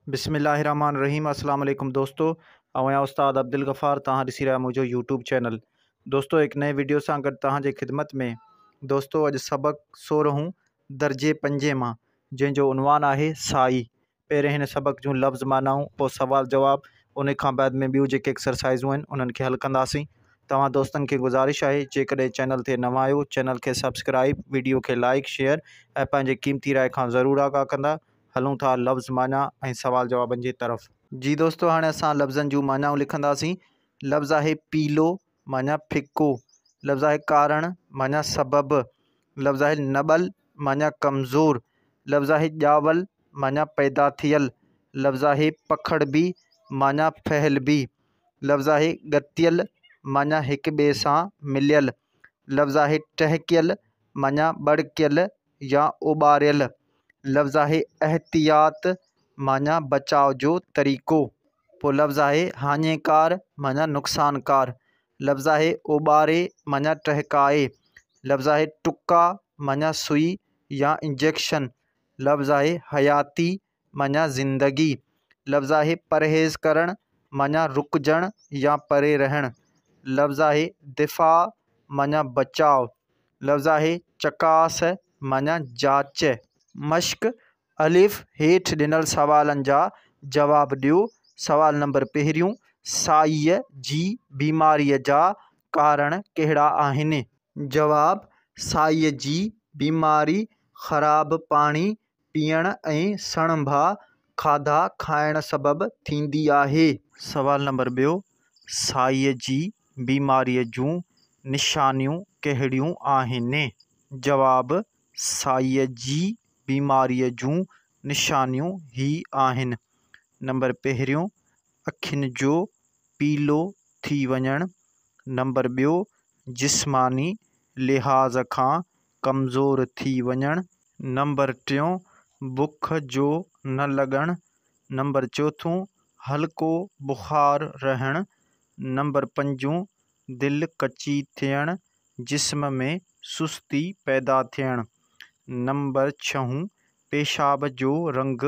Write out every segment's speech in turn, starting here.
बिस्मिल्लाहिर्रहमानिर्रहीम। अस्सलाम वालेकुम दोस्तों, आया उस्ताद अब्दुल गफ़ार। तव्हां ॾिसी रहिया मुंहिंजो यूट्यूब चैनल। दोस्तों, एक नए वीडियो सां गॾु तव्हांजे ख़िदमत में। दोस्तों, अॼु सबक़ 16 दर्जे 5 मां, जंहिंजो उनवान आहे साई। पहिरें हिन सबक़ जूं लफ़्ज़ मानाऊं, पोइ सवाल जवाब, उन खां बाद में ॿियूं जेके एक्सरसाइज़ूं आहिनि उन्हनि खे हल कंदासीं। तव्हां दोस्तनि खे गुज़ारिश आहे, जेकॾहिं चैनल ते नवां आहियो, चैनल खे सब्सक्राइब, वीडियो खे लाइक शेयर ऐं पंहिंजे क़ीमती राय खां ज़रूरु आगाह कंदा। हलूं था लफ़्ज़ माना ऐं सवाल जवाबनि जी तरफ़। जी दोस्तों, हाणे असां लफ़्ज़नि जूं मानाऊं लिखंदासीं। लफ़्ज़ आहे पीलो माना फिको। लफ़्ज़ आहे कारण माना सबबु। लफ़्ज़ आहे नबल माना कमज़ोर। लफ़्ज़ आहे ॼावल माना पैदा थियल। लफ़्ज़ आहे पखड़बी माना फहिलबी। लफ़्ज़ आहे ॻतियल माना हिक ॿिए सां मिलियल। लफ़्ज़ आहे टहिकियल माना बड़कियल या उॿारियल। लफ़्ज़ आहे एहतियात माना बचाव जो तरीक़ो। पोइ लफ़्ज़ आहे हाञेकार माना नुक़सानकार। लफ़्ज़ आहे उॿारे माना टहिकाए। लफ़्ज़ आहे टुका माना सुई या इंजेक्शन। लफ़्ज़ आहे हयाती माना ज़िंदगी। लफ़्ज़ आहे परहेज़ करण माना रुकजण या परे रहण। लफ़्ज़ आहे दिफ़ा माना बचाव। लफ़्ज़ आहे चकास माना जांच। मश्क अलिफ़ हेठि ॾिनल सवालनि जा जवाब ॾियो। सवाल नंबर पहिरियों, साईअ जी बीमारीअ जा कारण कहिड़ा आहिनि? जवाब, साईअ जी बीमारी ख़राब पाणी पीअण ऐं सणभा खाधा खाइण सबबु थींदी आहे। सवाल नंबर ॿियो, साईअ जी बीमारीअ जूं निशानियूं कहिड़ियूं आहिनि? जवाब, साईअ जी बीमारीअ जूं निशानियूं ही आहिनि। नंबर पहिरियों, अखियुनि जो पीलो थी वञणु। नंबर ॿियो, जिस्मानी लिहाज़ खां कमज़ोर थी वञणु। नंबर टियों, बुख जो न लॻणु। नंबर चौथों, हल्को बुख़ार रहणु। नंबर पंजों, दिलि कची थियणु, जिस्म में सुस्ती पैदा थियणु। नंबर छहों, पेशाब जो रंग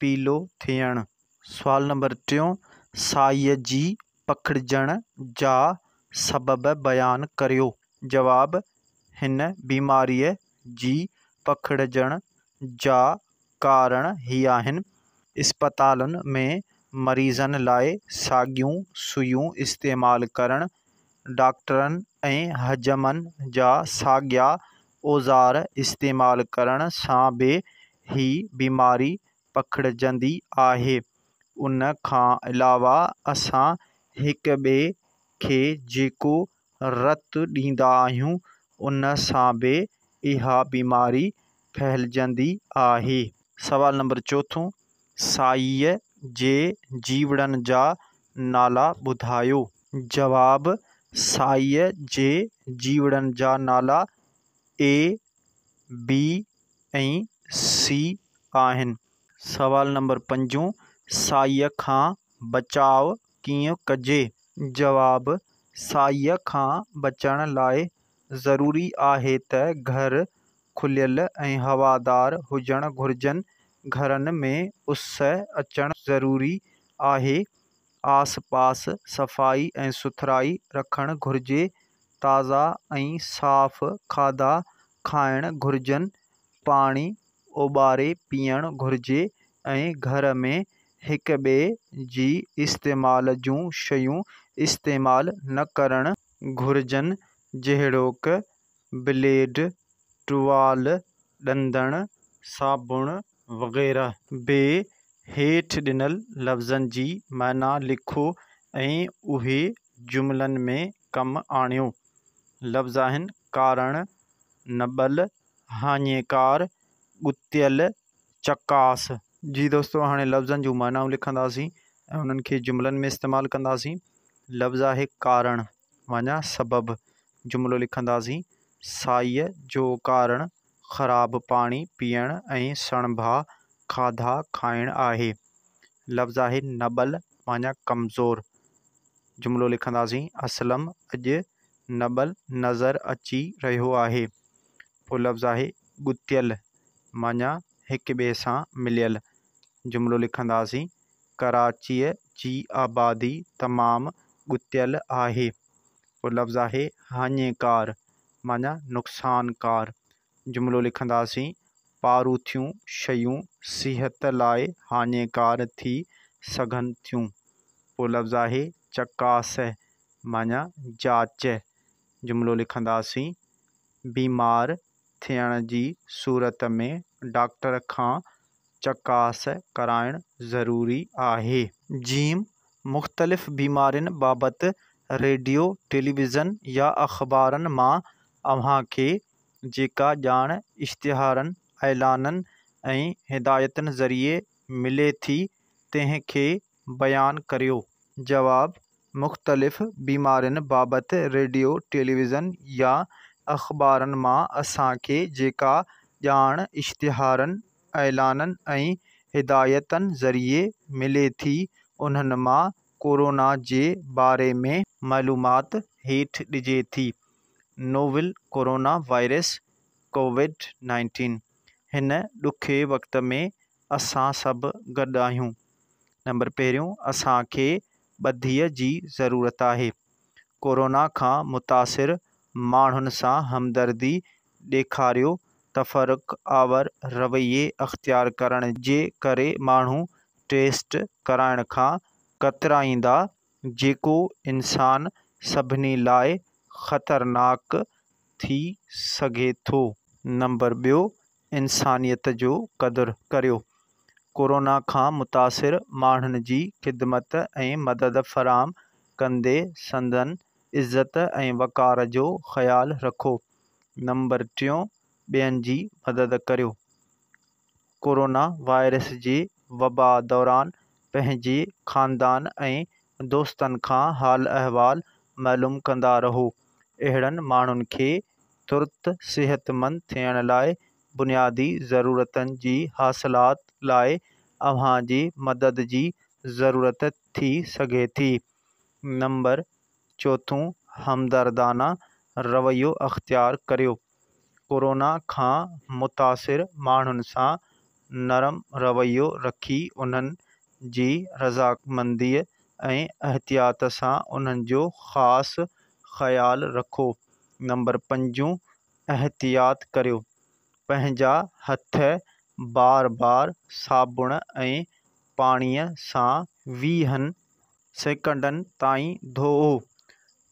पीलो थियणु। सुवाल नंबर टियों, साईअ जी पखिड़िजण जा सबब बयान करियो। जवाब, हिन बीमारीअ जी पखिड़िजण जा कारण ही आहिनि। इस्पतालुनि में मरीज़नि लाइ साॻियूं सुयूं इस्तेमालु करणु। डॉक्टरनि ऐं हजमनि जा साॻिया औज़ार इस्तेमालु करण सां बि ही बीमारी पखिड़िजंदी आहे। उन खां अलावा असां हिक ॿिए खे जेको रतु ॾींदा आहियूं, उन सां बि इहा बीमारी फहिलिजंदी आहे। सवाल नंबर चौथों, साईअ जे जीवड़नि जा नाला ॿुधायो। जवाब, साईअ जे जीवड़नि जा नाला A, B ऐं C आहिनि। सवाल नंबर पंजों, साईअ खां बचाव कीअं कजे? जवाब, साईअ खां बचण लाइ ज़रूरी आहे त घर खुलियल ऐं हवादार हुजणु घुरिजनि। घरनि में उस अचणु ज़रूरी आहे। आस पास सफ़ाई ऐं सुथराई रखणु घुरिजे। ताज़ा ऐं साफ़ खाधा खाइणु घुरिजनि। पाणी उॿारे पीअणु घुरिजे ऐं घर में हिक ॿिए जी इस्तेमाल जूं शयूं इस्तेमालु न करणु घुरिजनि, जहिड़ोकि ब्लेड, टुवाल, ॾंदण, साबुण वग़ैरह। बे हेठि ॾिनल लफ़्ज़नि जी माना लिखो ऐं उहे जुमिलनि में कमु आणियो। लफ़्ज़ आहिनि कारण, नबल, हाञेकार, ॻुतियल, चकास। जी दोस्तों, हाणे लफ़्ज़नि जूं मानाऊं लिखंदासीं ऐं उन्हनि खे जुमिलनि में इस्तेमालु कंदासीं। लफ़्ज़ आहे कारण माना सबबु। जुमिलो लिखंदासीं, साईअ जो कारण ख़राब पाणी पीअण ऐं सणभा खाधा खाइणु आहे। लफ़्ज़ आहे नबल माना कमज़ोर। जुमिलो लिखंदासीं, असलम अॼु नबल नज़र अची रहियो आहे। पोइ लफ़्ज़ आहे ॻुतियल माना हिक ॿिए सां मिलियल। जुमिलो लिखंदासीं कराचीअ जी आबादी तमामु ॻुतियल आहे। पोइ लफ़्ज़ आहे हाञेकार माना नुक़सानकार। जुमिलो लिखंदासीं पारूथियूं शयूं सिहत लाइ हाञेकार थी सघनि थियूं। पोइ लफ़्ज़ आहे चकास माना जांच। जुमिलो लिखंदासीं बीमार थियण जी सूरत में डॉक्टर खां चकास कराइण ज़रूरी आहे। जीम मुख़्तलिफ़ बीमारियुनि बाबति रेडियो टेलीविज़न या अख़बारनि मां अव्हांखे जेका ॼाण इश्तिहारनि ऐलाननि ऐं हिदायतुनि ज़रिए मिले थी तंहिंखे बयानु करियो। जवाब मुख़्तलिफ़ बीमारियुनि बाबति रेडियो टेलीविज़न या अख़बारनि मां असांखे जेका ॼाण इश्तिहारनि ऐलाननि ऐं हिदायतनि ज़रिए मिले थी उन्हनि मां कोरोना जे बारे में मालूमात हेठि ॾिजे थी। नोवेल कोरोना वायरस कोविड-19 हिन ॾुखे वक़्त में असां सभु गॾु आहियूं। नंबर पहिरियों असांखे ॿधीअ जी ज़रूरत आहे। कोरोना खां मुतासिर माण्हुनि सां हमदर्दी ॾेखारियो। तफ़रुक़ आवर रवैये अख़्तियार करण जे करे माण्हू टेस्ट कराइण खां कतराईंदा जेको इंसान सभिनी लाइ ख़तरनाक थी सघे थो। नंबर ॿियो इंसानियत जो क़दुरु करियो। कोरोना खां मुतासिर माण्हुनि जी ख़िदमत ऐं मदद फ़राहम कंदे संदनि इज़त ऐं वक़ार जो ख़्यालु रखो। नंबर टियों ॿियनि जी मदद करियो। कोरोना वायरस जे वबा दौरान पंहिंजे ख़ानदान ऐं दोस्तनि खां हाल अहिवाल मालूम कंदा रहो। अहिड़नि माण्हुनि खे तुर्त सिहतमंद थियण लाइ बुनियादी ज़रूरतनि जी हासिलात लाइ अव्हांजी मदद जी ज़रूरत थी सघे थी। नंबर चोथों हमदर्दाना रवैयो अख़्तियार करियो। कोरोना खां मुतासिर माण्हुनि सां नरम रवैयो रखी उन्हनि जी रज़ामंदीअ ऐं एहतियात सां उन्हनि जो ख़ासि ख़्यालु रखो। नंबर पंजों एहतियात करियो। पंहिंजा हथ बार बार साबुण ऐं पाणीअ सां 20 सेकंडनि ताईं धोओ।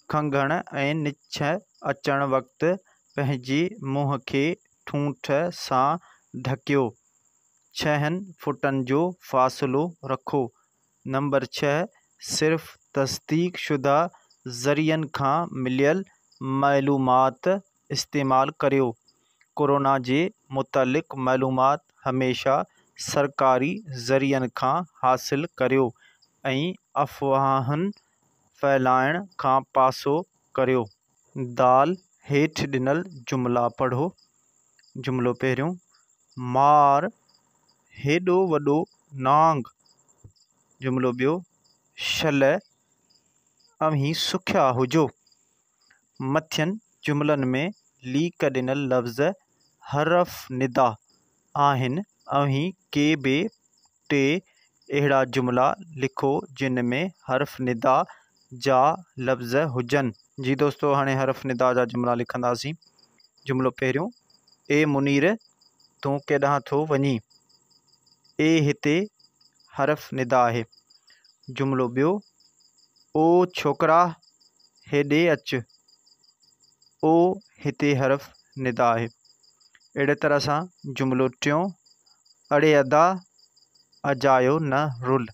खंघण ऐं निछ अचण वक़्तु पंहिंजे मुंहं खे ठूंठ सां ढकियो। 6 फुटनि जो फ़ासिलो रखो। नंबर 6 सिर्फ़ तस्दीक़ शुदा ज़रियनि खां मिलियल मालूमात इस्तेमालु करियो। कोरोना जे मुतलिक़ मालूमात हमेशा सरकारी ज़रियनि खां हासिलु करियो ऐं अफ़वाहुनि फैलाइण खां पासो करियो। दाल हेठि ॾिनल जुमिला पढ़ो। जुमिलो पहिरियों मार हेॾो वॾो नांग। जुमिलो ॿियो शल अव्हीं सुखिया हुजो। मथियनि जुमिलनि में लीक ॾिनल लफ़्ज़ हरफ़ निदा आहिनि। अव्हीं के बि टे अहिड़ा जुमिला लिखो जिन में हरफ़ निदा जा लफ़्ज़ हुजनि। जी दोस्तों हाणे हरफ़ निदा जा जुमिला लिखंदासीं। जुमिलो पहिरियों ए मुनीर तूं केॾांहुं थो वञीं। ए हिते हरफ़ निदा आहे। जुमिलो ॿियो ओ छोकिरा हेॾे अचु। ओ हिते हरफ़ निदा आहे। अहिड़े तरह सां जुमिलो टियों अड़े अदा अजायो न रुल।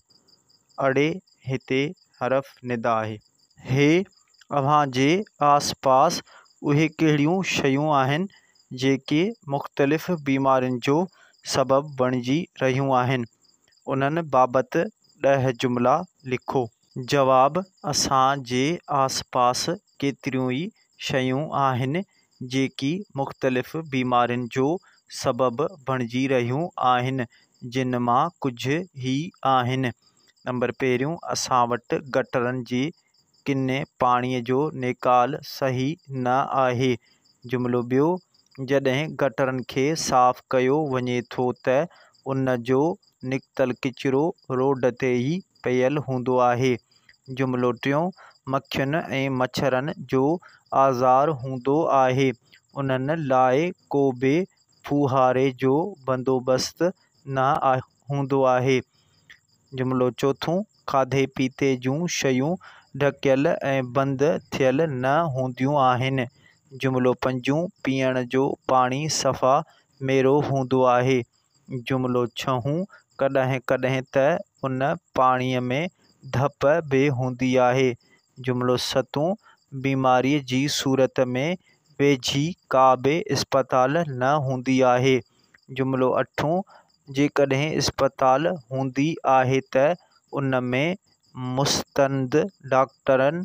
अड़े हिते हरफ़ निदा आहे। हे अव्हांजे आस पास उहे कहिड़ियूं शयूं आहिनि जेके मुख़्तलिफ़ बीमारियुनि जो सबबु बणिजी रहियूं आहिनि। उन्हनि बाबति 10 जुमिला लिखो। जवाब असांजे आस पास केतिरियूं ई शयूं आहिनि जेकी मुख़्तलिफ़ बीमारियुनि जो सबबु बणिजी रहियूं आहिनि जिन मां कुझु ई आहिनि। नंबर पहिरियों असां वटि गटरनि जे किने पाणीअ जो निकाल सही न आहे। जुमिलो ॿियो जॾहिं गटरनि खे साफ़ कयो वञे थो त उन जो निकितल किचिरो रोड ते ई पियल हूंदो आहे। जुमिलो टियों, मक्खियुनि ऐं मच्छरनि जो आज़ार हूंदो आहे, उन्हनि लाइ को बि फुहारे जो बंदोबस्तु न हूंदो आहे। जुमिलो चोथों, खाधे पीते जूं शयूं ढकियल ऐं बंदि थियल न हूंदियूं आहिनि। जुमिलो पंजों, पीअण जो पाणी सफ़ा मेरो हूंदो आहे। जुमिलो छहों, कॾहिं कॾहिं त उन पाणीअ में धप बि हूंदी आहे। जुमिलो सतों, बीमारीअ जी सूरत में वेझी का बि इस्पताल न हूंदी आहे। जुमिलो अठों, जेकॾहिं इस्पताल हूंदी आहे त उन में मुस्तंद डॉक्टरनि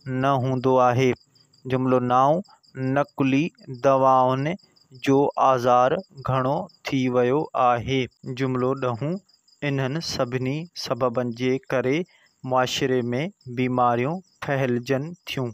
न हूंदो आहे। जुमिलो नाओं, नक़ुली दवाउनि जो आज़ार घणो थी वियो आहे। जुमिलो ॾहों, इन्हनि सभिनी सबबनि जे करे मुआशिरे में बीमारियूं फहिलजनि थियूं।